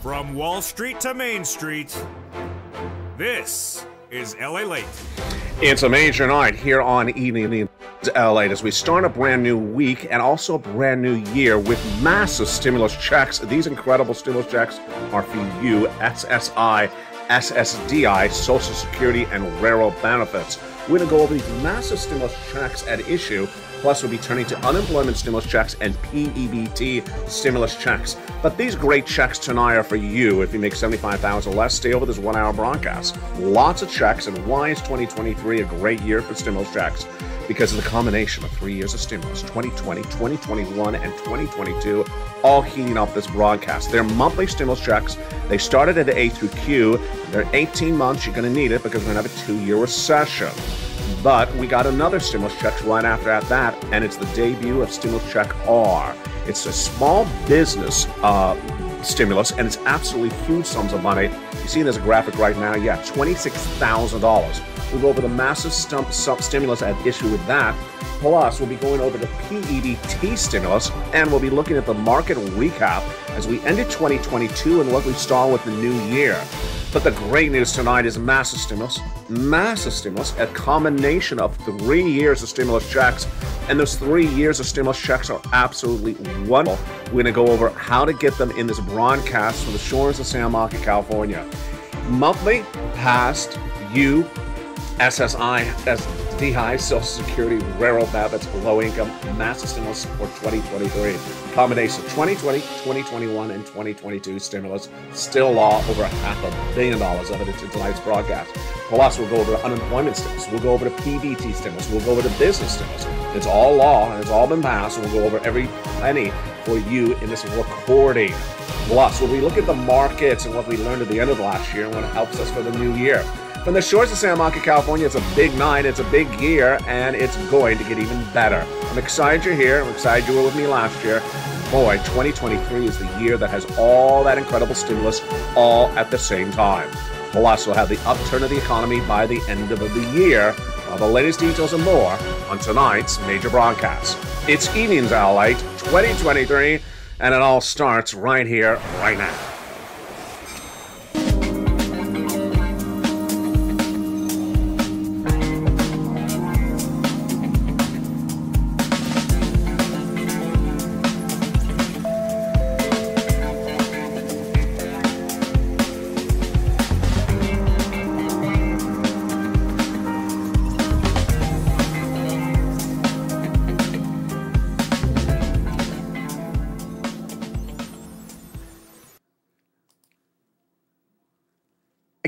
From Wall Street to Main Street, this is LALATE. It's a major night here on Evening LALATE as we start a brand new week and also a brand new year with massive stimulus checks. These incredible stimulus checks are for you, SSI, SSDI, Social Security, and railroad benefits. We're going to go over these massive stimulus checks at issue. Plus, we'll be turning to unemployment stimulus checks and PEBT stimulus checks. But these great checks tonight are for you. If you make $75,000 or less, stay over this 1 hour broadcast. Lots of checks. And why is 2023 a great year for stimulus checks? Because of the combination of 3 years of stimulus, 2020, 2021, and 2022, all heating up this broadcast. They're monthly stimulus checks. They started at A through Q. They're 18 months. You're going to need it because we're going to have a 2-year recession. But we got another stimulus check right after that, and it's the debut of stimulus check R. It's a small business stimulus, and it's absolutely huge sums of money. You see there's a graphic right now, yeah, $26,000. We'll go over the massive stimulus at issue with that. Plus, we'll be going over the PEBT stimulus, and we'll be looking at the market recap as we ended 2022 and what we saw with the new year. But the great news tonight is massive stimulus, a combination of 3 years of stimulus checks. And those 3 years of stimulus checks are absolutely wonderful. We're going to go over how to get them in this broadcast from the shores of San Marcos, California. Monthly, past, you, SSI, SSDI, Social Security, railroad benefits, low income, massive stimulus for 2023. Combination of 2020, 2021, and 2022 stimulus. Still law, over $500 million of it in tonight's broadcast. Plus, we'll go over the unemployment stimulus. We'll go over the PBT stimulus. We'll go over the business stimulus. It's all law, and it's all been passed, and we'll go over every penny for you in this recording. Plus, we'll be looking at the markets and what we learned at the end of last year and what helps us for the new year. From the shores of San Marcos, California, it's a big night, it's a big year, and it's going to get even better. I'm excited you're here. I'm excited you were with me last year. Boy, 2023 is the year that has all that incredible stimulus all at the same time. Plus, we'll have the upturn of the economy by the end of the year. All the latest details and more on tonight's major broadcast. It's Evenings LALATE 2023, and it all starts right here, right now.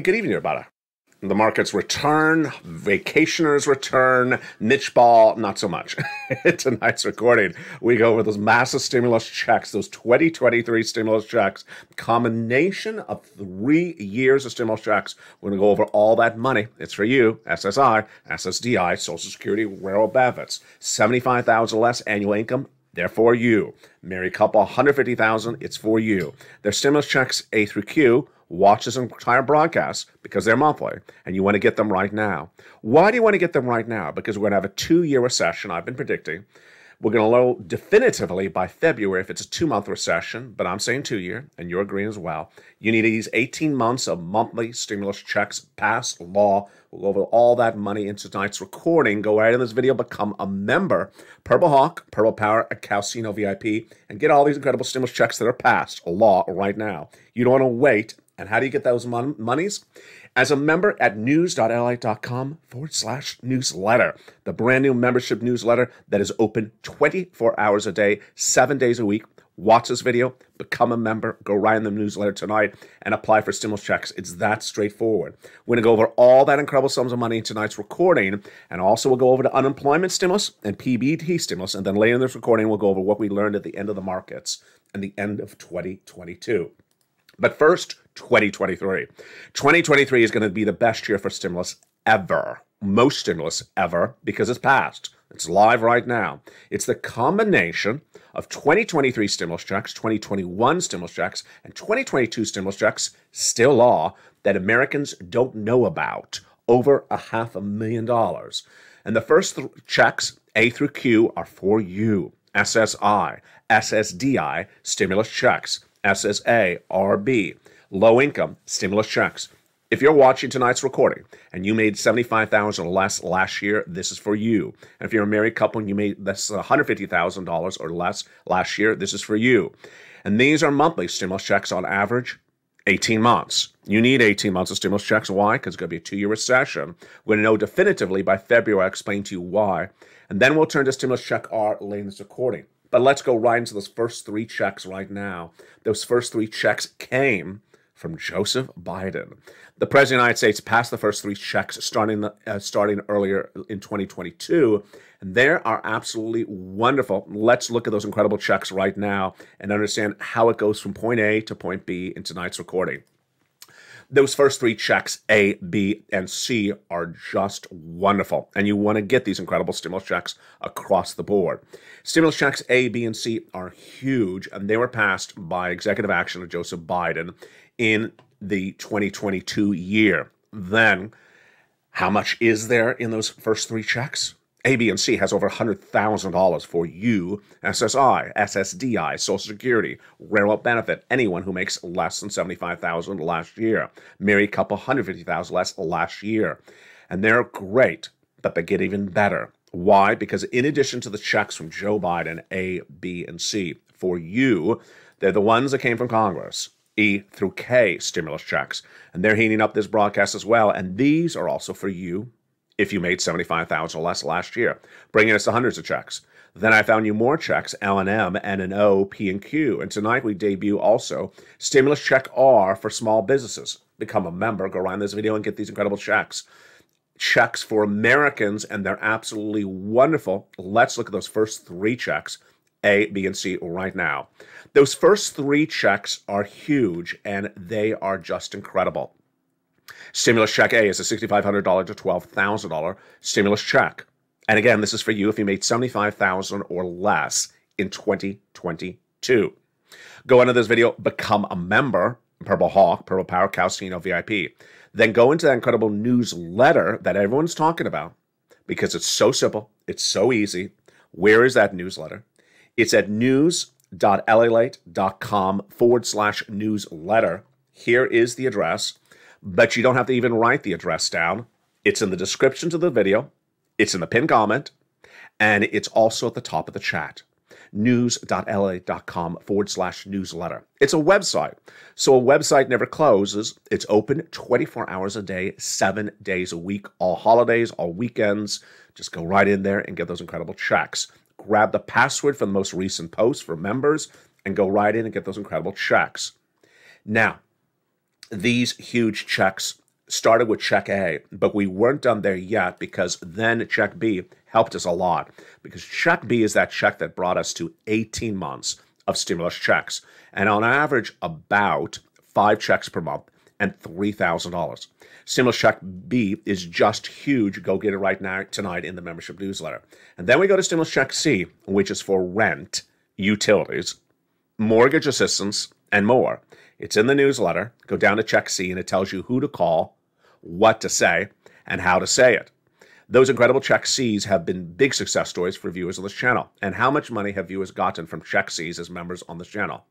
Good evening, everybody. The markets return, vacationers return, niche ball, not so much. Tonight's recording, we go over those massive stimulus checks, those 2023 stimulus checks, combination of 3 years of stimulus checks. We're going to go over all that money. It's for you, SSI, SSDI, Social Security, railroad benefits, $75,000 less annual income. They're for you. Married couple, $150,000. It's for you. Their stimulus checks A through Q. Watch this entire broadcast because they're monthly, and you want to get them right now. Why do you want to get them right now? Because we're going to have a 2-year recession, I've been predicting. We're going to know definitively by February if it's a 2-month recession, but I'm saying 2-year, and you're agreeing as well. You need these 18 months of monthly stimulus checks passed law. We'll go over all that money in tonight's recording. Go right in this video, become a member. Purple Hawk, Purple Power, a Calcino VIP, and get all these incredible stimulus checks that are passed law right now. You don't want to wait. And how do you get those monies? As a member at news.lalate.com/newsletter, the brand new membership newsletter that is open 24 hours a day, 7 days a week. Watch this video, become a member, go right in the newsletter tonight, and apply for stimulus checks. It's that straightforward. We're going to go over all that incredible sums of money in tonight's recording, and also we'll go over the unemployment stimulus and PBT stimulus, and then later in this recording, we'll go over what we learned at the end of the markets and the end of 2022. But first, 2023. 2023 is going to be the best year for stimulus ever. Most stimulus ever, because it's passed. It's live right now. It's the combination of 2023 stimulus checks, 2021 stimulus checks, and 2022 stimulus checks, still law, that Americans don't know about. Over $500,000. And the first checks, A through Q, are for you. SSI, SSDI, stimulus checks. SSA, RB, low income stimulus checks. If you're watching tonight's recording and you made $75,000 less last year, this is for you. And if you're a married couple and you made this $150,000 or less last year, this is for you. And these are monthly stimulus checks on average, 18 months. You need 18 months of stimulus checks. Why? Because it's going to be a 2-year recession. We're going to know definitively by February. I'll explain to you why. And then we'll turn to stimulus check R later in this recording. But let's go right into those first 3 checks right now. Those first 3 checks came from Joseph Biden. The President of the United States passed the first 3 checks starting earlier in 2022, and they are absolutely wonderful. Let's look at those incredible checks right now and understand how it goes from point A to point B in tonight's recording. Those first 3 checks, A, B, and C, are just wonderful, and you want to get these incredible stimulus checks across the board. Stimulus checks A, B, and C are huge, and they were passed by executive action of Joseph Biden in the 2022 year. Then, how much is there in those first 3 checks? A, B, and C has over $100,000 for you, SSI, SSDI, Social Security, railroad benefit, anyone who makes less than $75,000 last year. Married couple, $150,000 less last year. And they're great, but they get even better. Why? Because in addition to the checks from Joe Biden, A, B, and C, for you, they're the ones that came from Congress. E through K stimulus checks. And they're heating up this broadcast as well. And these are also for you if you made $75,000 or less last year, bringing us to hundreds of checks. Then I found you more checks, L and M, N and O, P and Q. And tonight we debut also stimulus check R for small businesses. Become a member, go around this video and get these incredible checks. Checks for Americans, and they're absolutely wonderful. Let's look at those first 3 checks, A, B, and C, right now. Those first 3 checks are huge, and they are just incredible. Stimulus check A is a $6,500 to $12,000 stimulus check. And again, this is for you if you made $75,000 or less in 2022. Go into this video, become a member, Purple Hawk, Purple Power, Calcino VIP. Then go into that incredible newsletter that everyone's talking about because it's so simple, it's so easy. Where is that newsletter? It's at news.lalate.com/newsletter. Here is the address. But you don't have to even write the address down. It's in the description to the video. It's in the pinned comment. And it's also at the top of the chat. news.lalate.com/newsletter. It's a website. So a website never closes. It's open 24 hours a day, 7 days a week, all holidays, all weekends. Just go right in there and get those incredible checks. Grab the password from the most recent post for members and go right in and get those incredible checks. Now, these huge checks started with check A, but we weren't done there yet because then check B helped us a lot because check B is that check that brought us to 18 months of stimulus checks and on average about 5 checks per month and $3,000. Stimulus check B is just huge. Go get it right now tonight in the membership newsletter. And then we go to stimulus check C, which is for rent, utilities, mortgage assistance, and more. It's in the newsletter. Go down to check C and it tells you who to call, what to say, and how to say it. Those incredible check Cs have been big success stories for viewers on this channel. And how much money have viewers gotten from check Cs as members on this channel?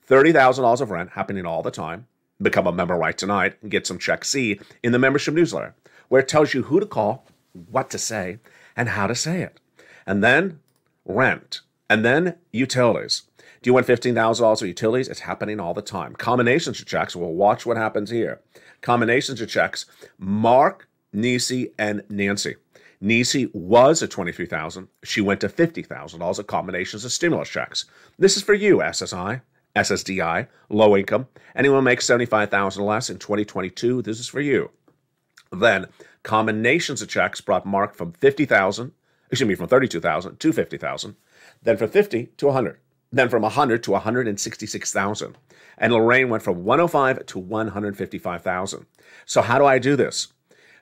$30,000 of rent happening all the time. Become a member right tonight and get some check C in the membership newsletter where it tells you who to call, what to say, and how to say it. And then rent. And then utilities. Do you want $15,000 of utilities? It's happening all the time. Combinations of checks. Well, watch what happens here. Combinations of checks. Mark, Nisi, and Nancy. Nisi was at $23,000. She went to $50,000 of combinations of stimulus checks. This is for you, SSI, SSDI, low income. Anyone who makes $75,000 or less in 2022, this is for you. Then combinations of checks brought Mark from $32,000 to $50,000. Then from 50 to 100. Then from 100 to 166,000. And Lorraine went from 105 to 155,000. So how do I do this?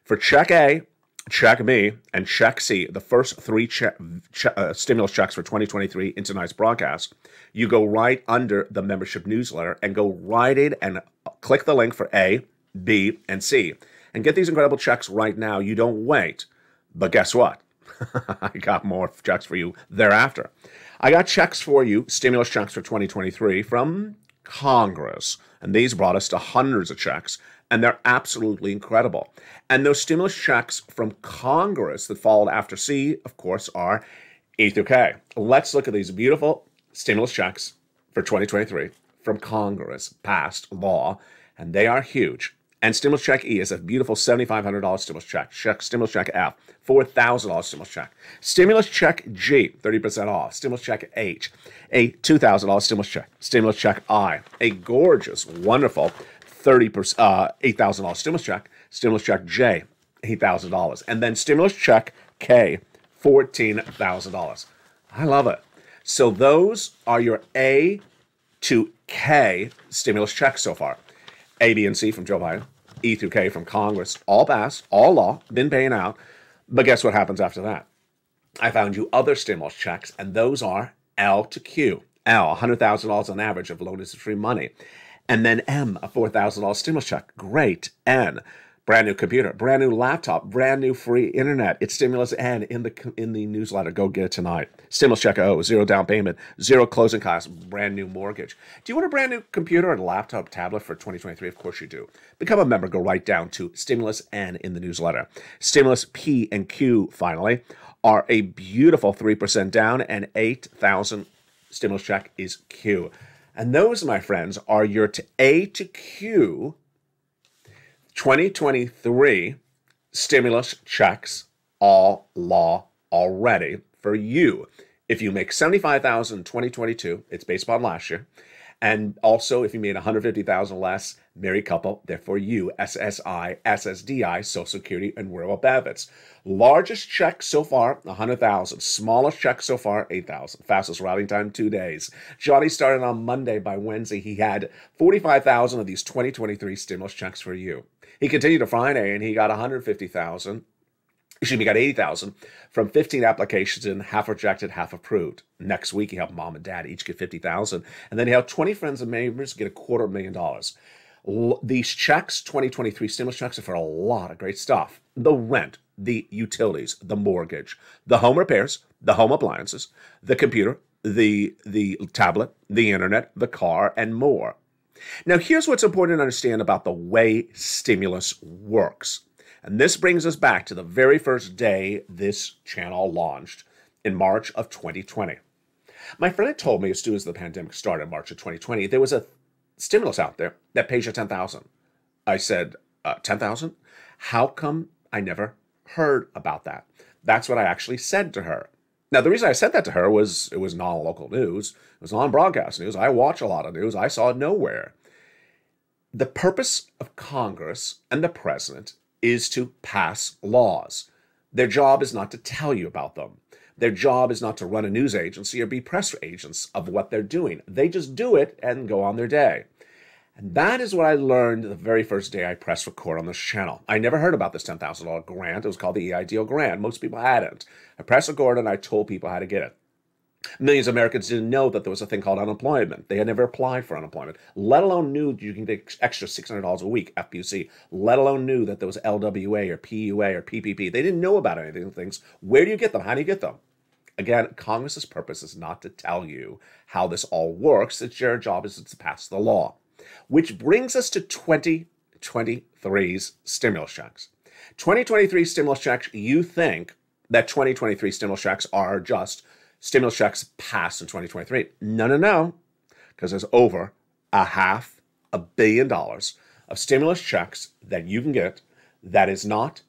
For check A, check B, and check C, the first 3 stimulus checks for 2023 in tonight's broadcast, you go right under the membership newsletter and go right in and click the link for A, B, and C. And get these incredible checks right now. You don't wait. But guess what? I got more checks for you thereafter. I got checks for you, stimulus checks for 2023 from Congress. And these brought us to hundreds of checks, and they're absolutely incredible. And those stimulus checks from Congress that followed after C, of course, are E through K. Let's look at these beautiful stimulus checks for 2023 from Congress, passed law, and they are huge. And stimulus check E is a beautiful $7,500 stimulus check. Stimulus check F, $4,000 stimulus check. Stimulus check G, 30% off. Stimulus check H, a $2,000 stimulus check. Stimulus check I, a gorgeous, wonderful $8,000 stimulus check. Stimulus check J, $8,000. And then stimulus check K, $14,000. I love it. So those are your A to K stimulus checks so far. A, B, and C from Joe Biden, E through K from Congress, all passed, all law, been paying out. But guess what happens after that? I found you other stimulus checks, and those are L to Q. L, $100,000 on average of loan interest-free money. And then M, a $4,000 stimulus check. Great. N, brand new computer, brand new laptop, brand new free internet. It's stimulus N in the newsletter. Go get it tonight. Stimulus check O, 0 down payment, 0 closing costs, brand new mortgage. Do you want a brand new computer and laptop, tablet for 2023? Of course you do. Become a member. Go right down to stimulus N in the newsletter. Stimulus P and Q, finally, are a beautiful 3% down, and 8,000 stimulus check is Q. And those, my friends, are your A to Q 2023 stimulus checks, all law already for you. If you make $75,000 in 2022, it's based upon last year. And also, if you made $150,000 less, married couple, they're for you. SSI, SSDI, Social Security, and rural benefits. Largest check so far, $100,000. Smallest check so far, $8,000. Fastest routing time, 2 days. Johnny started on Monday. By Wednesday, he had 45,000 of these 2023 stimulus checks for you. He continued to Friday, and he got 150,000. Excuse me, got 80,000 from 15 applications, and half rejected, half approved. Next week, he helped mom and dad each get 50,000, and then he helped 20 friends and neighbors get $250,000. These checks, 2023 stimulus checks, are for a lot of great stuff. The rent, the utilities, the mortgage, the home repairs, the home appliances, the computer, the tablet, the internet, the car, and more. Now, here's what's important to understand about the way stimulus works. And this brings us back to the very first day this channel launched in March of 2020. My friend had told me as soon as the pandemic started in March of 2020, there was a stimulus out there that pays you $10,000. I said, 10,000? How come I never heard about that? That's what I actually said to her. Now, the reason I said that to her was it was non-local news. It was non-broadcast news. I watch a lot of news. I saw it nowhere. The purpose of Congress and the president is to pass laws. Their job is not to tell you about them. Their job is not to run a news agency or be press agents of what they're doing. They just do it and go on their day. And that is what I learned the very first day I pressed record on this channel. I never heard about this $10,000 grant. It was called the EIDL grant. Most people hadn't. I pressed record and I told people how to get it. Millions of Americans didn't know that there was a thing called unemployment. They had never applied for unemployment, let alone knew you can get extra $600 a week, FPC, let alone knew that there was LWA or PUA or PPP. They didn't know about any of these things. Where do you get them? How do you get them? Again, Congress's purpose is not to tell you how this all works. It's your job is to pass the law. Which brings us to 2023's stimulus checks. 2023 stimulus checks, you think that 2023 stimulus checks are just stimulus checks passed in 2023. No. Because there's over $500 million of stimulus checks that you can get that has not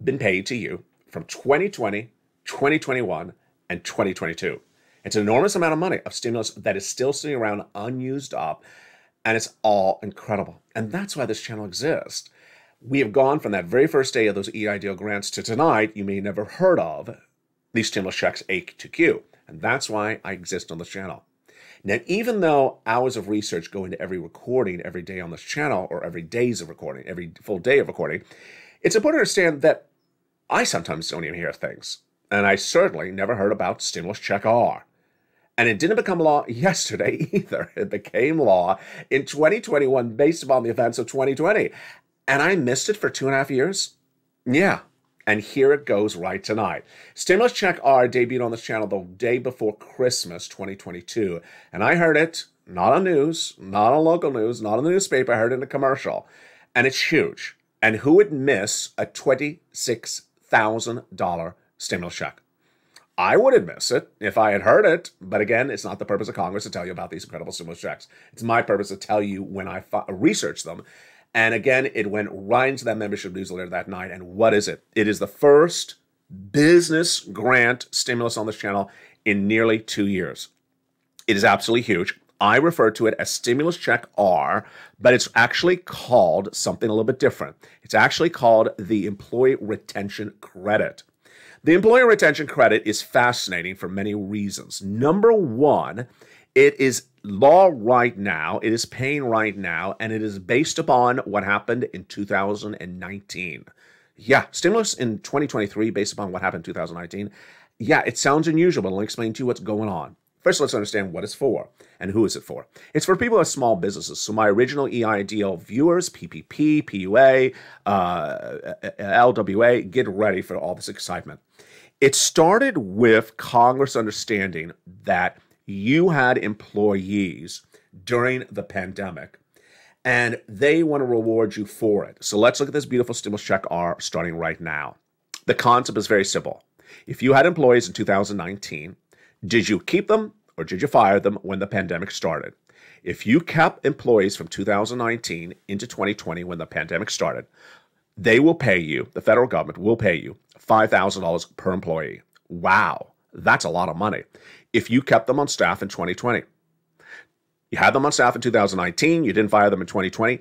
been paid to you from 2020, 2021, and 2022. It's an enormous amount of money of stimulus that is still sitting around unused up, and it's all incredible. And that's why this channel exists. We have gone from that very first day of those EIDL grants to tonight, you may never heard of these stimulus checks A to Q. And that's why I exist on this channel. Now, even though hours of research go into every recording every day on this channel, or every days of recording, every full day of recording, it's important to understand that I sometimes don't even hear things. And I certainly never heard about stimulus check R. And it didn't become law yesterday either. It became law in 2021 based upon the events of 2020. And I missed it for 2.5 years? Yeah. And here it goes right tonight. Stimulus check R debuted on this channel the day before Christmas 2022. And I heard it not on news, not on local news, not on the newspaper. I heard it in a commercial. And it's huge. And who would miss a $26,000 stimulus check? I wouldn't miss it if I had heard it. But again, it's not the purpose of Congress to tell you about these incredible stimulus checks. It's my purpose to tell you when I researched them. And again, it went right into that membership newsletter that night. And what is it? It is the first business grant stimulus on this channel in nearly 2 years. It is absolutely huge. I refer to it as Stimulus Check R, but it's actually called something a little bit different. It's actually called the Employee Retention Credit. The Employee Retention Credit is fascinating for many reasons. Number one, it is law right now, it is paying right now, and it is based upon what happened in 2019. Yeah, stimulus in 2023 based upon what happened in 2019. Yeah, it sounds unusual, but I'll explain to you what's going on. First, let's understand what it's for and who is it for. It's for people who have small businesses. So my original EIDL viewers, PPP, PUA, LWA, get ready for all this excitement. It started with Congress understanding that you had employees during the pandemic and they want to reward you for it. So let's look at this beautiful stimulus check R starting right now. The concept is very simple. If you had employees in 2019, did you keep them or did you fire them when the pandemic started? If you kept employees from 2019 into 2020 when the pandemic started, they will pay you, the federal government will pay you $5,000 per employee. Wow, that's a lot of money. If you kept them on staff in 2020, you had them on staff in 2019, you didn't fire them in 2020,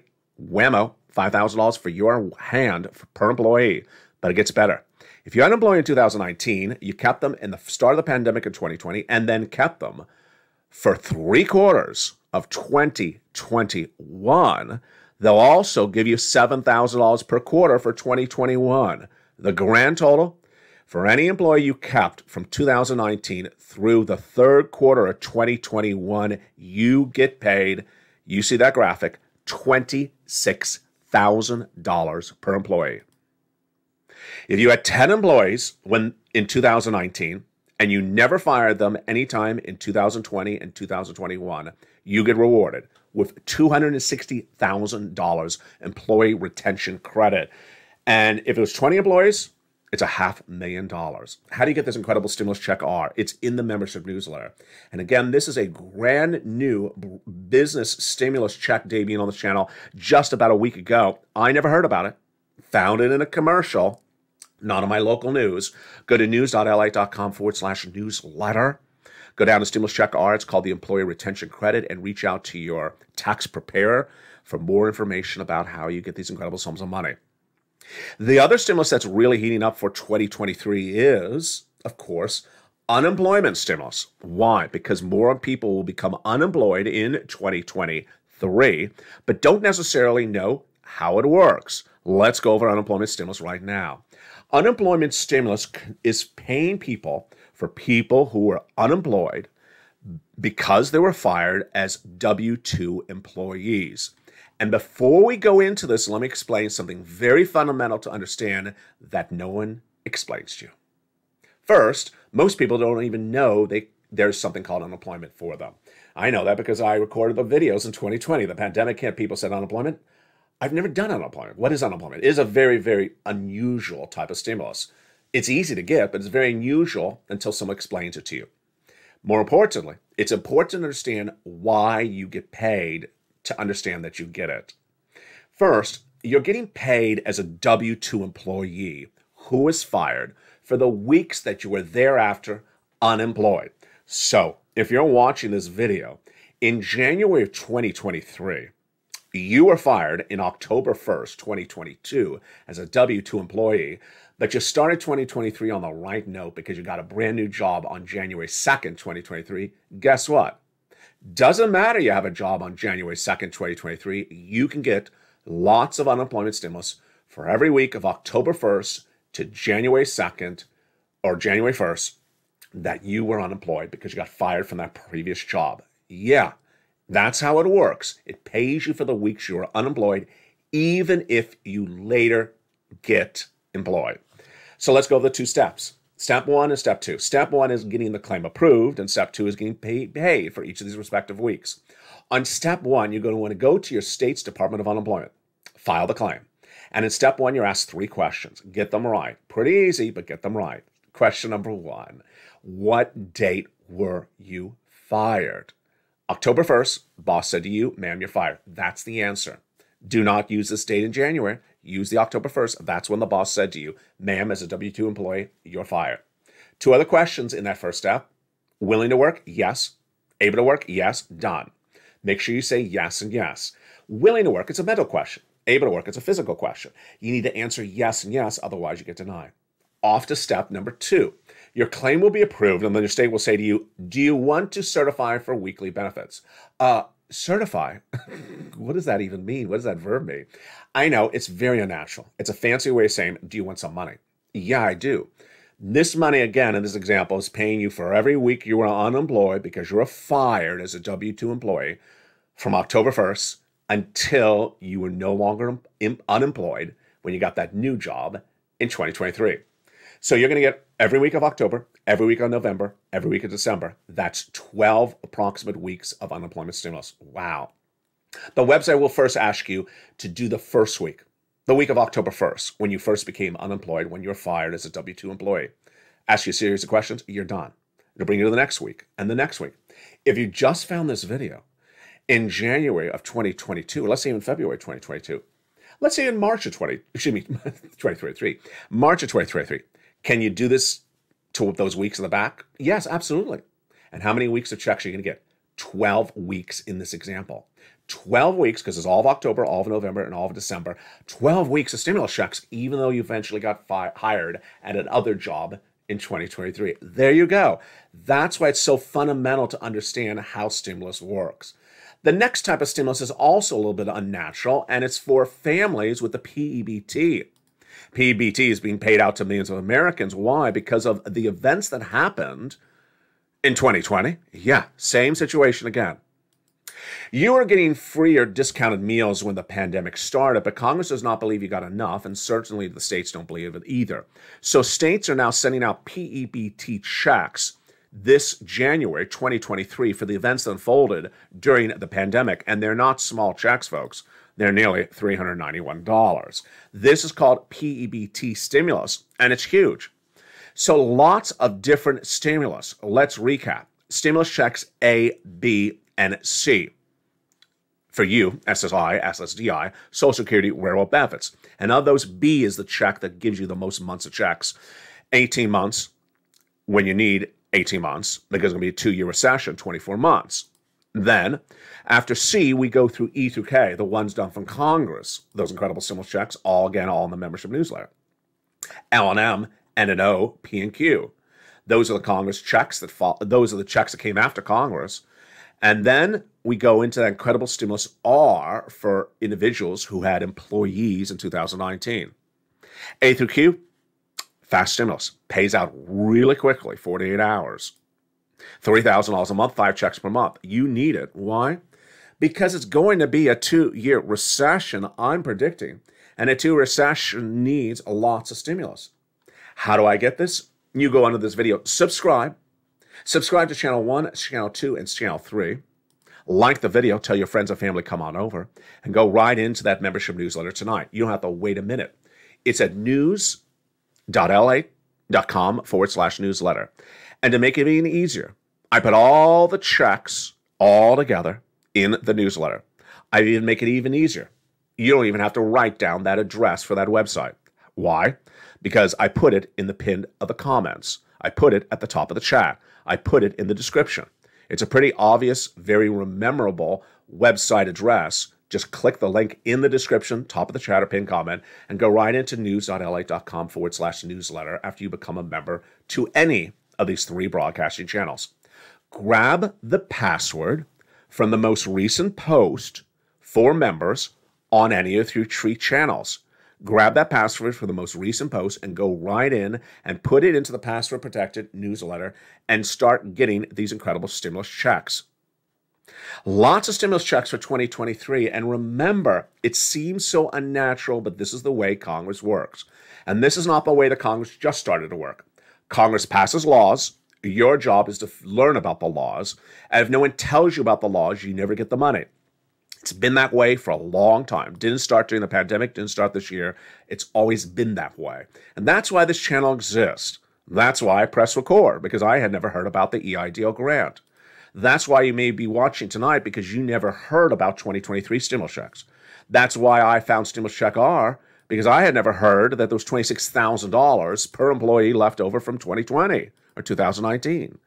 whammo, $5,000 for your hand per employee. But it gets better. If you had an employee in 2019, you kept them in the start of the pandemic in 2020, and then kept them for 3 quarters of 2021, they'll also give you $7,000 per quarter for 2021. The grand total for any employee you kept from 2019 through the 3rd quarter of 2021, you get paid, you see that graphic, $26,000 per employee. If you had 10 employees in 2019 and you never fired them anytime in 2020 and 2021, you get rewarded with $260,000 employee retention credit. And if it was 20 employees, it's $500,000. How do you get this incredible stimulus check R? It's in the membership newsletter. And again, this is a brand new business stimulus check debuting on this channel just about a week ago. I never heard about it. Found it in a commercial, not on my local news. Go to news.lalate.com/newsletter. Go down to Stimulus Check R. It's called the Employee Retention Credit, and reach out to your tax preparer for more information about how you get these incredible sums of money. The other stimulus that's really heating up for 2023 is, of course, unemployment stimulus. Why? Because more people will become unemployed in 2023, but don't necessarily know how it works. Let's go over unemployment stimulus right now. Unemployment stimulus is paying people for people who were unemployed because they were fired as W-2 employees. And before we go into this, let me explain something very fundamental to understand that no one explains to you. First, most people don't even know there's something called unemployment for them. I know that because I recorded the videos in 2020. The pandemic hit, people said unemployment. I've never done unemployment. What is unemployment? It is a very, very unusual type of stimulus. It's easy to get, but it's very unusual until someone explains it to you. More importantly, it's important to understand why you get paid to understand that you get it. First, you're getting paid as a W-2 employee who is fired for the weeks that you were thereafter unemployed. So if you're watching this video in January of 2023, you were fired in October 1st, 2022 as a W-2 employee, but you started 2023 on the right note because you got a brand new job on January 2nd, 2023. Guess what? Doesn't matter you have a job on January 2nd, 2023. You can get lots of unemployment stimulus for every week of October 1st to January 2nd or January 1st that you were unemployed because you got fired from that previous job. Yeah, that's how it works. It pays you for the weeks you were unemployed, even if you later get employed. So let's go over the 2 steps. Step 1 and step 2. Step 1 is getting the claim approved, and step 2 is getting paid for each of these respective weeks. On step one, you're going to want to go to your state's Department of Unemployment, file the claim. And in step one, you're asked 3 questions. Get them right. Pretty easy, but get them right. Question number 1, what date were you fired? October 1st, boss said to you, ma'am, you're fired. That's the answer. Do not use this date in January. Use the October 1st. That's when the boss said to you, ma'am, as a W-2 employee, you're fired. 2 other questions in that first step. Willing to work? Yes. Able to work? Yes. Done. Make sure you say yes and yes. Willing to work, it's a mental question. Able to work, it's a physical question. You need to answer yes and yes, otherwise you get denied. Off to step number 2. Your claim will be approved, and then your state will say to you, do you want to certify for weekly benefits? Certify? What does that even mean? What does that verb mean? I know, it's very unnatural. It's a fancy way of saying, do you want some money? Yeah, I do. This money, again, in this example, is paying you for every week you were unemployed because you were fired as a W-2 employee from October 1st until you were no longer unemployed when you got that new job in 2023. So you're going to get every week of October, every week of November, every week of December. That's 12 approximate weeks of unemployment stimulus. Wow. The website will first ask you to do the first week, the week of October 1st, when you first became unemployed, when you were fired as a W-2 employee. Ask you a series of questions, you're done. It'll bring you to the next week and the next week. If you just found this video in January of 2022, let's say in February 2022, let's say in March of 2023, March of 2023, can you do this to those weeks in the back? Yes, absolutely. And how many weeks of checks are you going to get? 12 weeks in this example. 12 weeks, because it's all of October, all of November, and all of December. 12 weeks of stimulus checks, even though you eventually got hired at another job in 2023. There you go. That's why it's so fundamental to understand how stimulus works. The next type of stimulus is also a little bit unnatural, and it's for families with the PEBT. PEBT is being paid out to millions of Americans. Why? Because of the events that happened in 2020. Yeah, same situation again. You are getting free or discounted meals when the pandemic started, but Congress does not believe you got enough, and certainly the states don't believe it either. So states are now sending out PEBT checks this January 2023 for the events that unfolded during the pandemic, and they're not small checks, folks. They're nearly $391. This is called PEBT stimulus, and it's huge. So lots of different stimulus. Let's recap. Stimulus checks A, B, and C. For you, SSI, SSDI, Social Security, Railroad benefits. And of those, B is the check that gives you the most months of checks. 18 months when you need 18 months, because it's going to be a 2-year recession, 24 months. Then, after C, we go through E through K, the ones done from Congress. Those incredible stimulus checks, all in the membership newsletter. L and M, N and O, P and Q. Those are the Congress checks those are the checks that came after Congress. And then we go into that incredible stimulus R for individuals who had employees in 2019. A through Q, fast stimulus, pays out really quickly, 48 hours. $3,000 a month, 5 checks per month. You need it. Why? Because it's going to be a 2-year recession, I'm predicting. And a 2-year recession needs lots of stimulus. How do I get this? You go under this video, subscribe. Subscribe to channel 1, channel 2, and channel 3. Like the video, tell your friends and family come on over, and go right into that membership newsletter tonight. You don't have to wait a minute. It's at news.la.com/newsletter. And to make it even easier, I put all the checks all together in the newsletter. I even make it even easier. You don't even have to write down that address for that website. Why? Because I put it in the pin of the comments. I put it at the top of the chat. I put it in the description. It's a pretty obvious, very memorable website address. Just click the link in the description, top of the chat or pin comment, and go right into news.la.com/newsletter after you become a member to any of these 3 broadcasting channels. Grab the password from the most recent post for members on any of the 3 channels. Grab that password for the most recent post and go right in and put it into the password protected newsletter and start getting these incredible stimulus checks. Lots of stimulus checks for 2023. And remember, it seems so unnatural, but this is the way Congress works. And this is not the way that Congress just started to work. Congress passes laws, Your job is to learn about the laws. And if no one tells you about the laws, you never get the money. It's been that way for a long time. Didn't start during the pandemic, didn't start this year. It's always been that way. And that's why this channel exists. That's why I press record, because I had never heard about the EIDL grant. That's why you may be watching tonight, because you never heard about 2023 stimulus checks. That's why I found Stimulus Check R, because I had never heard that there was $26,000 per employee left over from 2020 or 2019.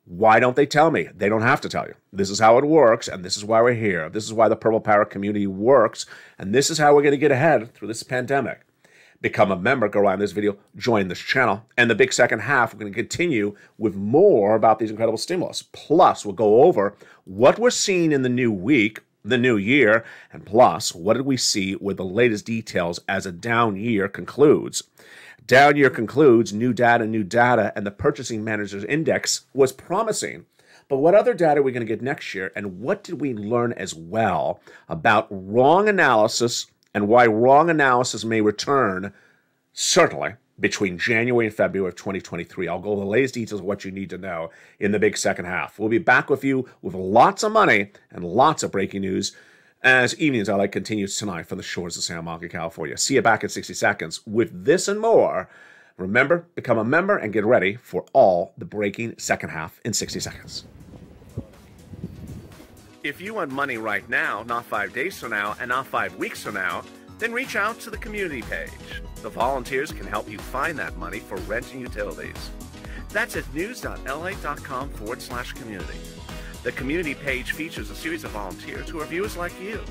Why don't they tell me? They don't have to tell you. This is how it works, and this is why we're here. This is why the Purple Parrot community works, and this is how we're going to get ahead through this pandemic. Become a member, go around this video, join this channel, and the big second half, we're going to continue with more about these incredible stimulus. Plus, we'll go over what we're seeing in the new week, the new year, and plus, what did we see with the latest details as a down year concludes. Down year concludes, new data, and the Purchasing Managers Index was promising. But what other data are we going to get next year, and what did we learn as well about wrong analysis and why wrong analysis may return, certainly, between January and February of 2023. I'll go over the latest details of what you need to know in the big second half. We'll be back with you with lots of money and lots of breaking news as Evenings LA continues tonight from the shores of Santa Monica, California. See you back in 60 seconds with this and more. Remember, become a member and get ready for all the breaking second half in 60 seconds. If you want money right now, not 5 days from now, and not 5 weeks from now, then reach out to the community page. The volunteers can help you find that money for rent and utilities. That's at news.la.com/community. The community page features a series of volunteers who are viewers like you.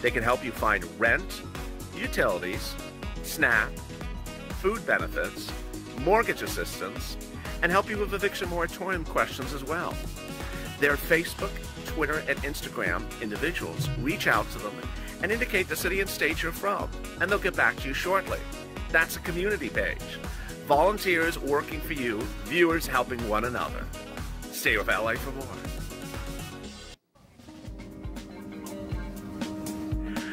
They can help you find rent, utilities, SNAP, food benefits, mortgage assistance, and help you with eviction moratorium questions as well. Their Facebook, Twitter, and Instagram individuals reach out to them and indicate the city and state you're from, and they'll get back to you shortly. That's a community page. Volunteers working for you, viewers helping one another. Stay with LA for more.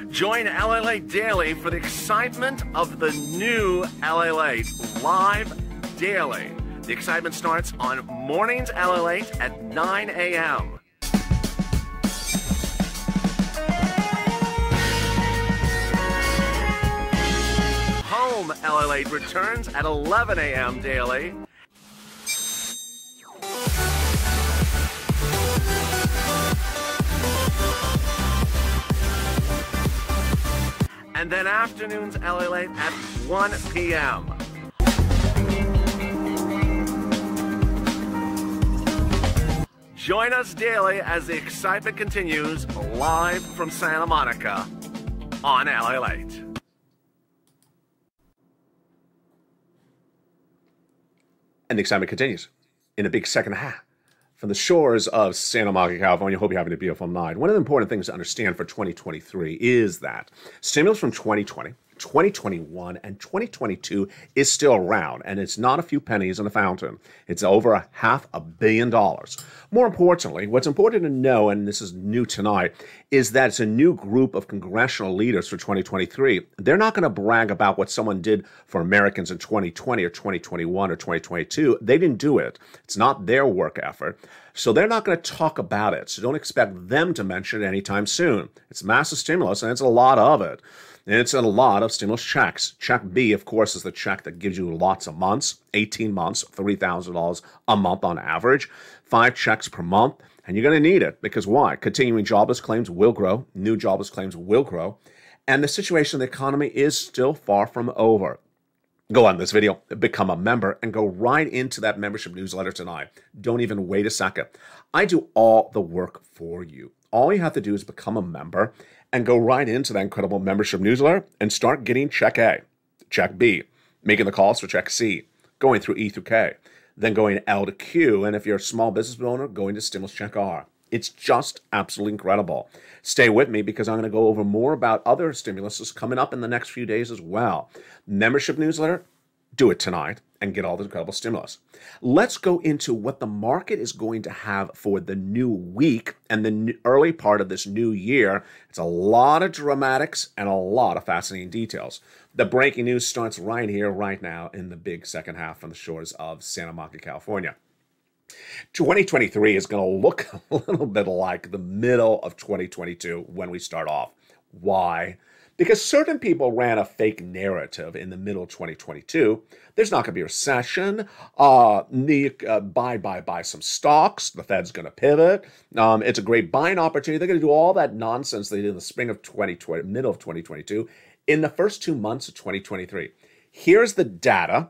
Join LALATE Daily for the excitement of the new LALATE live daily. The excitement starts on mornings LALATE at 9 a.m. Home LALATE returns at 11 a.m. daily. And then afternoons LALATE at 1 p.m. Join us daily as the excitement continues live from Santa Monica on LALATE. And the excitement continues in a big second half from the shores of Santa Monica, California. Hope you're having a beautiful night. One of the important things to understand for 2023 is that stimulus from 2020, 2021, and 2022 is still around, and it's not a few pennies in the fountain. It's over $500 million. More importantly, what's important to know, and this is new tonight, is that it's a new group of congressional leaders for 2023. They're not going to brag about what someone did for Americans in 2020 or 2021 or 2022. They didn't do it. It's not their work effort. So they're not going to talk about it. So don't expect them to mention it anytime soon. It's massive stimulus, and it's a lot of it. And it's a lot of stimulus checks. Check B, of course, is the check that gives you lots of months, 18 months, $3,000 a month on average, 5 checks per month. And you're going to need it because why? Continuing jobless claims will grow. New jobless claims will grow. And the situation in the economy is still far from over. Go on this video, become a member, and go right into that membership newsletter tonight. Don't even wait a second. I do all the work for you. All you have to do is become a member and go right into that incredible membership newsletter and start getting check A, check B, making the calls for check C, going through E through K, then going L to Q, and if you're a small business owner, going to stimulus check R. It's just absolutely incredible. Stay with me because I'm going to go over more about other stimuluses coming up in the next few days as well. Membership newsletter, do it tonight and get all the incredible stimulus. Let's go into what the market is going to have for the new week and the early part of this new year. It's a lot of dramatics and a lot of fascinating details. The breaking news starts right here, right now, in the big second half from the shores of Santa Monica, California. 2023 is going to look a little bit like the middle of 2022 when we start off. Why? Because certain people ran a fake narrative in the middle of 2022. There's not going to be a recession. Buy some stocks. The Fed's going to pivot. It's a great buying opportunity. They're going to do all that nonsense they did in the spring of 2020, middle of 2022, in the first 2 months of 2023. Here's the data,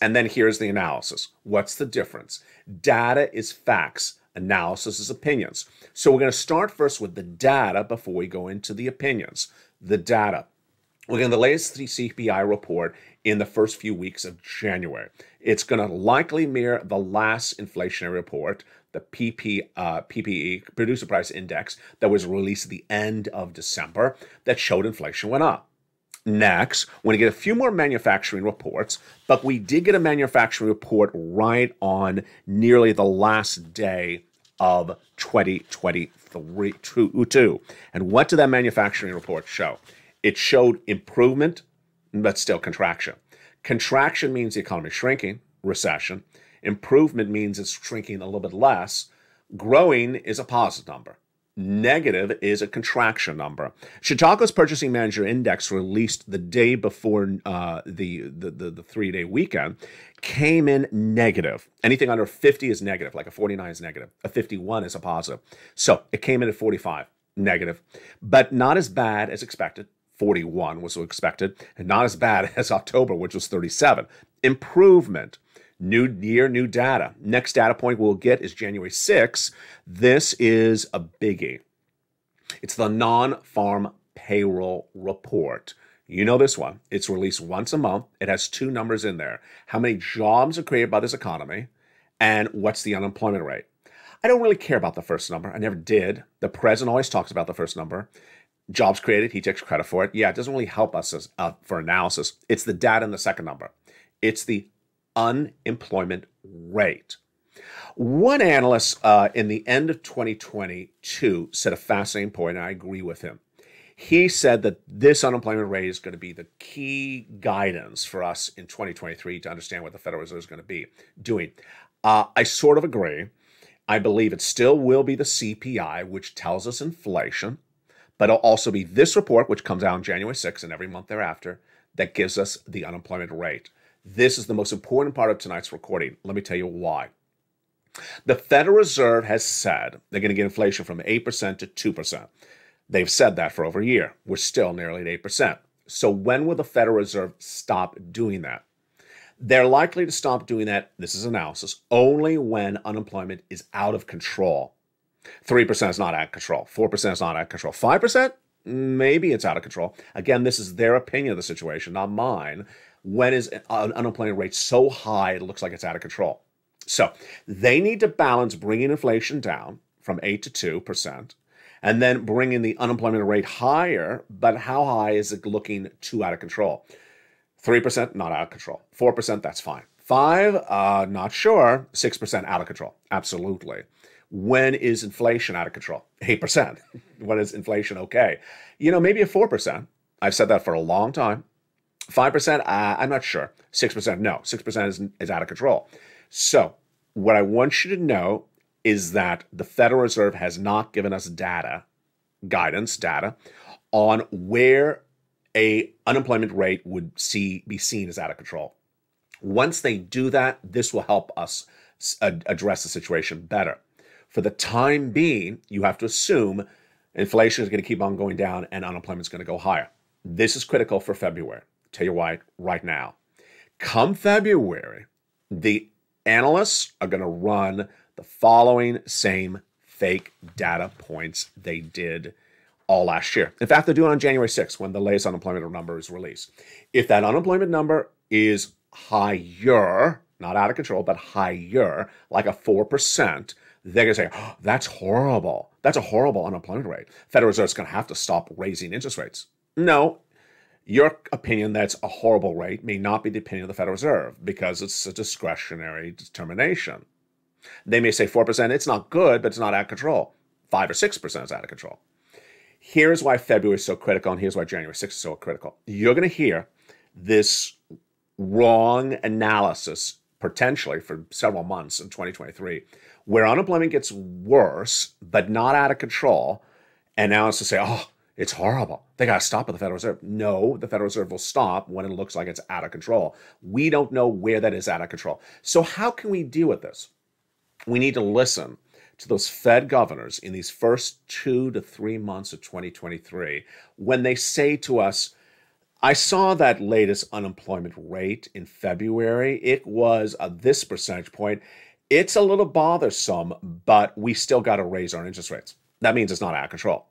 and then here's the analysis. What's the difference? Data is facts. Analysis is opinions. So we're going to start first with the data before we go into the opinions. The data. We're getting the latest CPI report in the first few weeks of January. It's going to likely mirror the last inflationary report, the PPE, Producer Price Index, that was released at the end of December that showed inflation went up. Next, we're going to get a few more manufacturing reports, but we did get a manufacturing report right on nearly the last day of 2022. And what did that manufacturing report show? It showed improvement, but still contraction. Contraction means the economy is shrinking, recession. Improvement means it's shrinking a little bit less. Growing is a positive number. Negative is a contraction number. Chicago's Purchasing Manager Index, released the day before the 3-day weekend, came in negative. Anything under 50 is negative, like a 49 is negative. A 51 is a positive. So it came in at 45, negative, but not as bad as expected. 41 was expected, and not as bad as October, which was 37. Improvement. New year, new data. Next data point we'll get is January 6th. This is a biggie. It's the non-farm payroll report. You know this one. It's released once a month. It has two numbers in there. How many jobs are created by this economy, and what's the unemployment rate? I don't really care about the first number. I never did. The president always talks about the first number. Jobs created, he takes credit for it. Yeah, it doesn't really help us for analysis. It's the data in the second number. It's the unemployment rate. One analyst in the end of 2022 said a fascinating point, and I agree with him. He said that this unemployment rate is going to be the key guidance for us in 2023 to understand what the Federal Reserve is going to be doing. I sort of agree. I believe it still will be the CPI, which tells us inflation, but it'll also be this report, which comes out on January 6th and every month thereafter, that gives us the unemployment rate. This is the most important part of tonight's recording. Let me tell you why. The Federal Reserve has said they're going to get inflation from 8% to 2%. They've said that for over a year. We're still nearly at 8%. So when will the Federal Reserve stop doing that? They're likely to stop doing that, this is analysis, only when unemployment is out of control. 3% is not out of control. 4% is not out of control. 5%? Maybe it's out of control. Again, this is their opinion of the situation, not mine. When is an unemployment rate so high it looks like it's out of control? So they need to balance bringing inflation down from 8 to 2%, and then bringing the unemployment rate higher. But how high is it looking too out of control? 3%, not out of control. 4%, that's fine. 5%, not sure. 6%, out of control. Absolutely. When is inflation out of control? 8%. When is inflation okay? Maybe a 4%. I've said that for a long time. 5%, I'm not sure. 6%, no. 6% is out of control. So what I want you to know is that the Federal Reserve has not given us data on where a unemployment rate would be seen as out of control. Once they do that, this will help us address the situation better. For the time being, you have to assume inflation is going to keep on going down and unemployment is going to go higher. This is critical for February. Tell you why right now. Come February, the analysts are going to run the following same fake data points they did all last year. In fact, they'll do it on January 6th when the latest unemployment number is released. If that unemployment number is higher, not out of control, but higher, like a 4%, they're going to say, oh, that's horrible. That's a horrible unemployment rate. Federal Reserve is going to have to stop raising interest rates. No. Your opinion that's a horrible rate may not be the opinion of the Federal Reserve because it's a discretionary determination. They may say 4%, it's not good, but it's not out of control. 5 or 6% is out of control. Here's why February is so critical, and here's why January 6th is so critical. You're going to hear this wrong analysis potentially for several months in 2023, where unemployment gets worse, but not out of control. And now it's to say, oh, it's horrible. They got to stop at the Federal Reserve. No, the Federal Reserve will stop when it looks like it's out of control. We don't know where that is out of control. So how can we deal with this? We need to listen to those Fed governors in these first 2 to 3 months of 2023 when they say to us, I saw that latest unemployment rate in February. It was this percentage point. It's a little bothersome, but we still got to raise our interest rates. That means it's not out of control.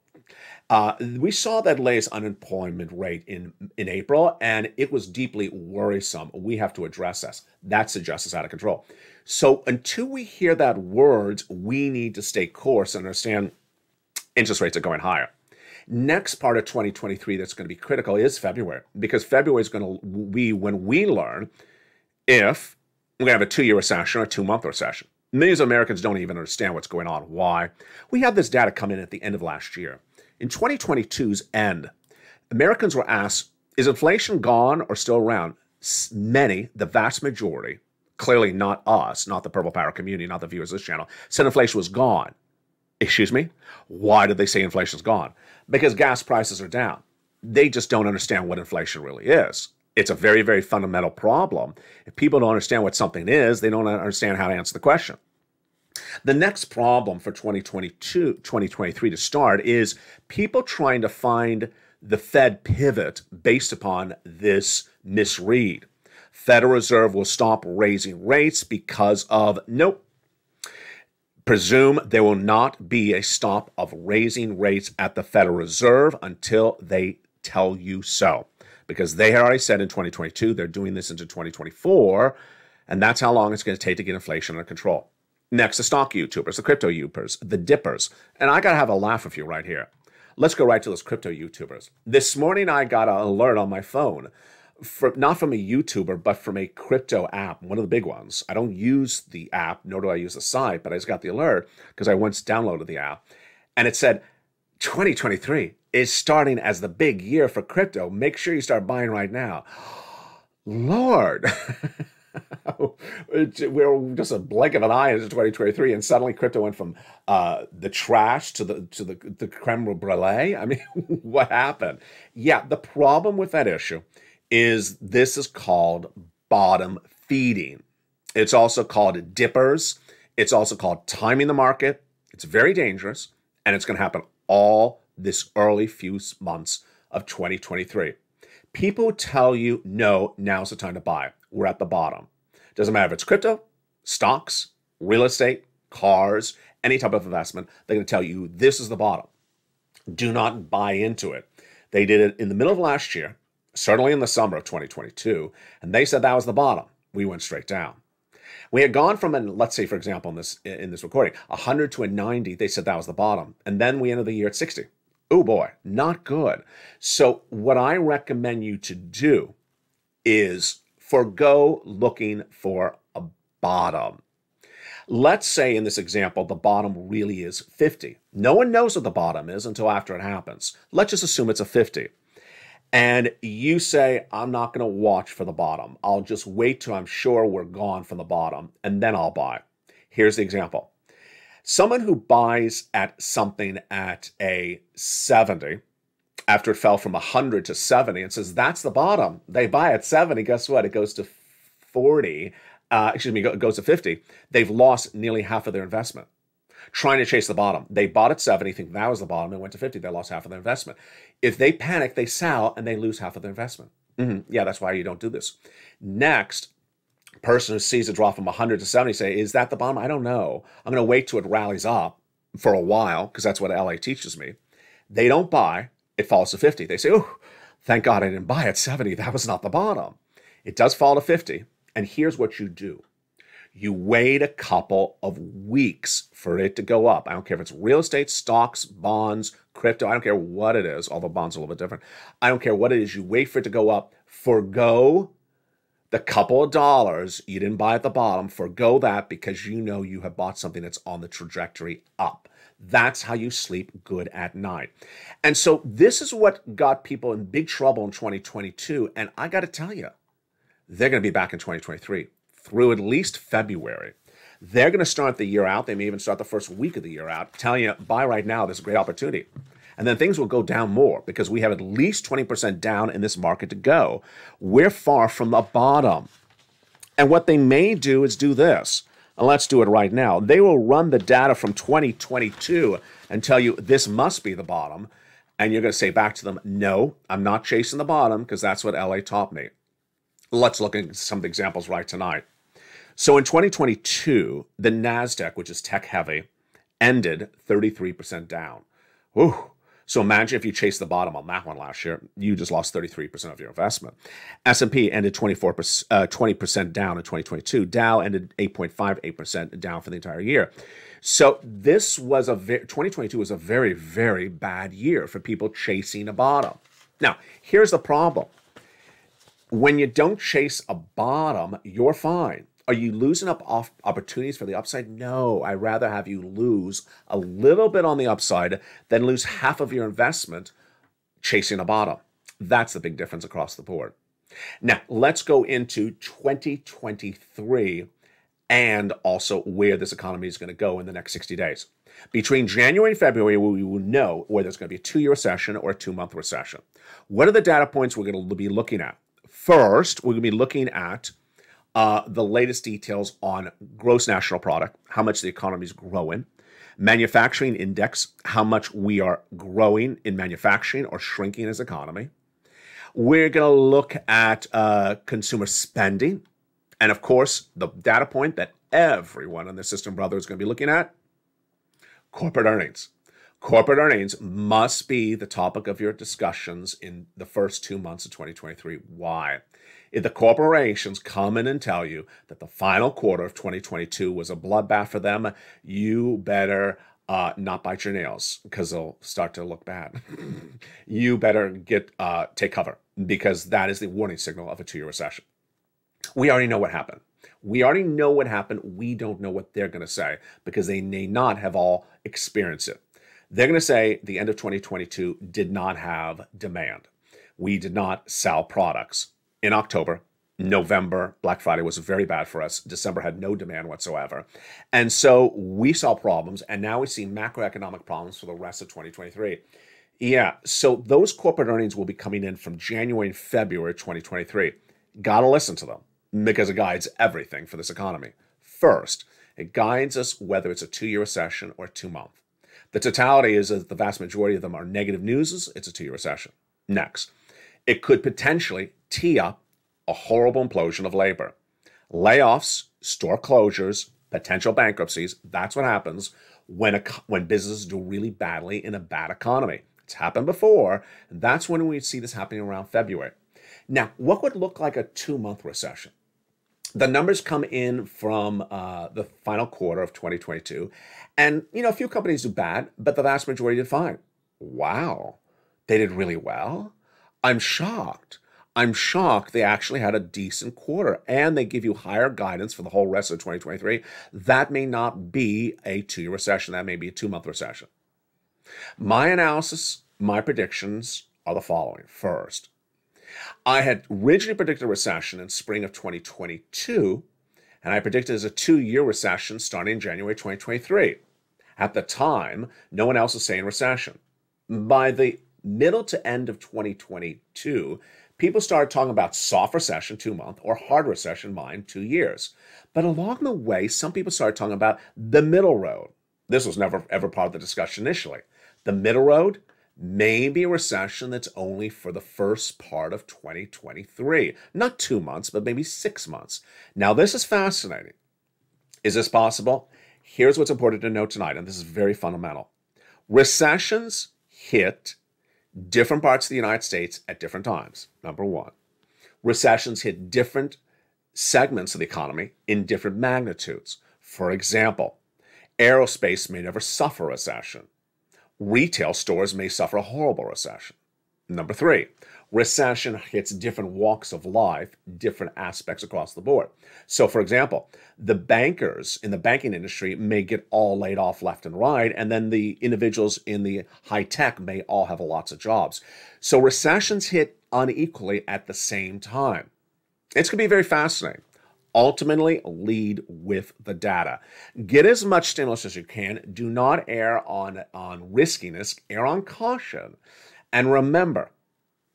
We saw that latest unemployment rate in April, and it was deeply worrisome. We have to address this. That suggests it's out of control. So until we hear that words, we need to stay course and understand interest rates are going higher. Next part of 2023 that's going to be critical is February, because February is going to be when we learn if we're going to have a 2-year recession or a 2-month recession. Millions of Americans don't even understand what's going on. Why? We had this data come in at the end of last year. In 2022's end, Americans were asked, is inflation gone or still around? Many, the vast majority, clearly not us, not the Purple Power community, not the viewers of this channel, said inflation was gone. Excuse me? Why did they say inflation's gone? Because gas prices are down. They just don't understand what inflation really is. It's a very, very fundamental problem. If people don't understand what something is, they don't understand how to answer the question. The next problem for 2023 to start is people trying to find the Fed pivot based upon this misread. Federal Reserve will stop raising rates because of, nope. Presume there will not be a stop of raising rates at the Federal Reserve until they tell you so. Because they had already said in 2022, they're doing this into 2024, and that's how long it's going to take to get inflation under control. Next, the stock YouTubers, the crypto YouTubers, the dippers. And I got to have a laugh with you right here. Let's go right to those crypto YouTubers. This morning, I got an alert on my phone, not from a YouTuber, but from a crypto app, one of the big ones. I don't use the app, nor do I use the site, but I just got the alert because I once downloaded the app. And it said, 2023 is starting as the big year for crypto. Make sure you start buying right now. Lord, we're just a blink of an eye into 2023, and suddenly crypto went from the trash to the creme brulee. I mean, what happened? Yeah, the problem with that issue is this is called bottom feeding. It's also called dippers. It's also called timing the market. It's very dangerous, and it's going to happen all this early few months of 2023. People tell you, no, now's the time to buy. We're at the bottom. Doesn't matter if it's crypto, stocks, real estate, cars, any type of investment. They're going to tell you this is the bottom. Do not buy into it. They did it in the middle of last year, certainly in the summer of 2022, and they said that was the bottom. We went straight down. We had gone from, let's say, for example, in this recording, 100 to a 90. They said that was the bottom. And then we ended the year at 60. Oh boy, not good. So what I recommend you to do is forgo looking for a bottom. Let's say in this example, the bottom really is 50. No one knows what the bottom is until after it happens. Let's just assume it's a 50. And you say, I'm not going to watch for the bottom. I'll just wait till I'm sure we're gone from the bottom, and then I'll buy. Here's the example. Someone who buys at something at a 70, after it fell from 100 to 70, and says, that's the bottom. They buy at 70. Guess what? It goes to 40. It goes to 50. They've lost nearly half of their investment. Trying to chase the bottom. They bought at 70, think that was the bottom, and went to 50. They lost half of their investment. If they panic, they sell, and they lose half of their investment. Yeah, that's why you don't do this. Next, person who sees it drop from 100 to 70 say, is that the bottom? I don't know. I'm going to wait till it rallies up for a while, because that's what LA teaches me. They don't buy. It falls to 50. They say, oh, thank God I didn't buy at 70. That was not the bottom. It does fall to 50, and here's what you do. You wait a couple of weeks for it to go up. I don't care if it's real estate, stocks, bonds, crypto. I don't care what it is, although bonds are a little bit different. I don't care what it is. You wait for it to go up. Forgo the couple of dollars you didn't buy at the bottom. Forgo that because you know you have bought something that's on the trajectory up. That's how you sleep good at night. And so this is what got people in big trouble in 2022. And I got to tell you, they're going to be back in 2023. through at least February. They're going to start the year out. They may even start the first week of the year out telling you, buy right now, there's a great opportunity. And then things will go down more because we have at least 20% down in this market to go. We're far from the bottom. And what they may do is do this. And let's do it right now. They will run the data from 2022 and tell you this must be the bottom. And you're going to say back to them, no, I'm not chasing the bottom because that's what LA taught me. Let's look at some of the examples right tonight. So in 2022, the NASDAQ, which is tech heavy, ended 33% down. Whew. So imagine if you chased the bottom on that one last year, you just lost 33% of your investment. S&P ended 20% down in 2022. Dow ended 8.58% down for the entire year. So this was 2022 was a very, very bad year for people chasing a bottom. Now, here's the problem. When you don't chase a bottom, you're fine. Are you losing up opportunities for the upside? No, I'd rather have you lose a little bit on the upside than lose half of your investment chasing a bottom. That's the big difference across the board. Now, let's go into 2023 and also where this economy is going to go in the next 60 days. Between January and February, we will know whether it's going to be a 2-year recession or a 2-month recession. What are the data points we're going to be looking at? First, we're going to be looking at the latest details on gross national product, how much the economy is growing, manufacturing index, how much we are growing in manufacturing or shrinking as economy. We're going to look at consumer spending. And of course, the data point that everyone in the system, brother, is going to be looking at, corporate earnings. Corporate earnings must be the topic of your discussions in the first 2 months of 2023. Why? If the corporations come in and tell you that the final quarter of 2022 was a bloodbath for them, you better not bite your nails because they'll start to look bad. You better take cover because that is the warning signal of a 2-year recession. We already know what happened. We already know what happened. We don't know what they're going to say because they may not have all experienced it. They're going to say the end of 2022 did not have demand. We did not sell products. In October, November, Black Friday was very bad for us. December had no demand whatsoever. And so we saw problems, and now we see macroeconomic problems for the rest of 2023. Yeah, so those corporate earnings will be coming in from January and February 2023. Got to listen to them because it guides everything for this economy. First, it guides us whether it's a 2-year recession or a 2-month. The totality is that the vast majority of them are negative news. It's a 2-year recession. Next, it could potentially tee up a horrible implosion of labor. Layoffs, store closures, potential bankruptcies, that's what happens when businesses do really badly in a bad economy. It's happened before, and that's when we see this happening around February. Now, what would look like a 2-month recession? The numbers come in from the final quarter of 2022, and a few companies do bad, but the vast majority did fine. Wow, they did really well? I'm shocked. I'm shocked they actually had a decent quarter and they give you higher guidance for the whole rest of 2023. That may not be a 2-year recession. That may be a 2-month recession. My analysis, my predictions are the following. First, I had originally predicted a recession in spring of 2022, and I predicted as a 2-year recession starting in January 2023. At the time, no one else was saying recession. By the middle to end of 2022, people started talking about soft recession, 2-month, or hard recession, 2 years. But along the way, some people started talking about the middle road. This was never ever part of the discussion initially. The middle road may be a recession that's only for the first part of 2023. Not 2 months, but maybe 6 months. Now, this is fascinating. Is this possible? Here's what's important to note tonight, and this is very fundamental. Recessions hit different parts of the United States at different times, number one. Recessions hit different segments of the economy in different magnitudes. For example, aerospace may never suffer a recession. Retail stores may suffer a horrible recession. Number three, recession hits different walks of life, different aspects across the board. So, for example, the bankers in the banking industry may get all laid off left and right, and then the individuals in the high tech may all have lots of jobs. So recessions hit unequally at the same time. It's going to be very fascinating. Ultimately, lead with the data. Get as much stimulus as you can. Do not err on riskiness, err on caution. And remember,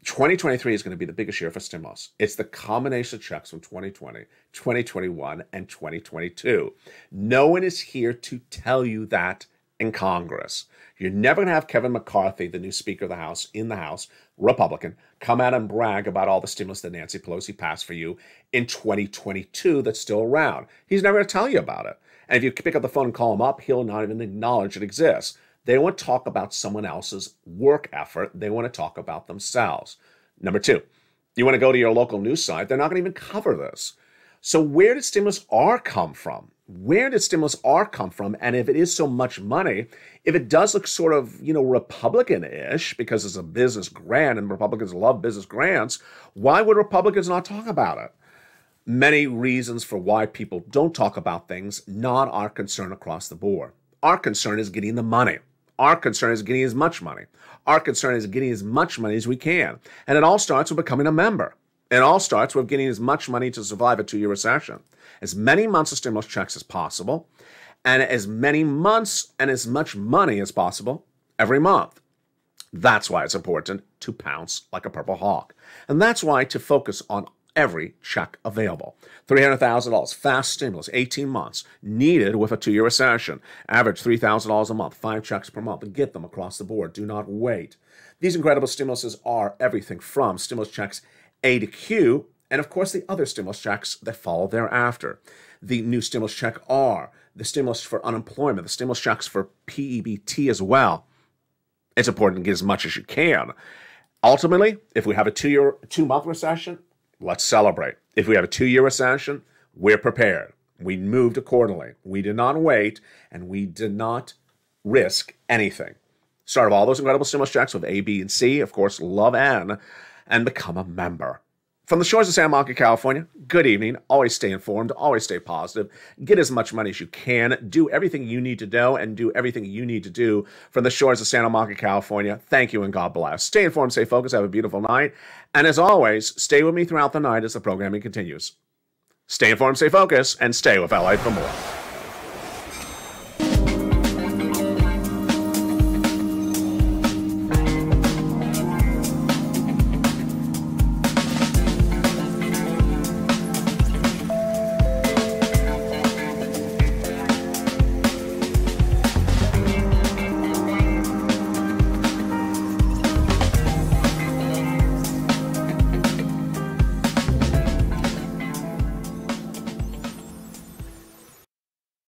2023 is going to be the biggest year for stimulus. It's the combination of checks from 2020, 2021, and 2022. No one is here to tell you that in Congress. You're never going to have Kevin McCarthy, the new Speaker of the House, in the House, Republican, come out and brag about all the stimulus that Nancy Pelosi passed for you in 2022 that's still around. He's never going to tell you about it. And if you pick up the phone and call him up, he'll not even acknowledge it exists. They don't want to talk about someone else's work effort. They want to talk about themselves. Number two, you want to go to your local news site. They're not going to even cover this. So where did stimulus R come from? Where did stimulus R come from? And if it is so much money, if it does look sort of, Republican-ish because it's a business grant and Republicans love business grants, why would Republicans not talk about it? Many reasons for why people don't talk about things, not our concern across the board. Our concern is getting the money. Our concern is getting as much money. Our concern is getting as much money as we can. And it all starts with becoming a member. It all starts with getting as much money to survive a 2-year recession. As many months of stimulus checks as possible, and as many months and as much money as possible every month. That's why it's important to pounce like a purple hawk. And that's why to focus on every check available. $300,000, fast stimulus, 18 months, needed with a 2-year recession. Average $3,000 a month, 5 checks per month, and get them across the board. Do not wait. These incredible stimuluses are everything from stimulus checks A to Q, and of course the other stimulus checks that follow thereafter. The new stimulus check R, the stimulus for unemployment, the stimulus checks for PEBT as well. It's important to get as much as you can. Ultimately, if we have a 2-month recession, let's celebrate. If we have a 2-year recession, we're prepared. We moved accordingly. We did not wait, and we did not risk anything. Start all those incredible stimulus checks with A, B, and C, of course, love N, and become a member. From the shores of Santa Monica, California, good evening. Always stay informed. Always stay positive. Get as much money as you can. Do everything you need to know and do everything you need to do from the shores of Santa Monica, California. Thank you and God bless. Stay informed, stay focused. Have a beautiful night. And as always, stay with me throughout the night as the programming continues. Stay informed, stay focused, and stay with LA for more.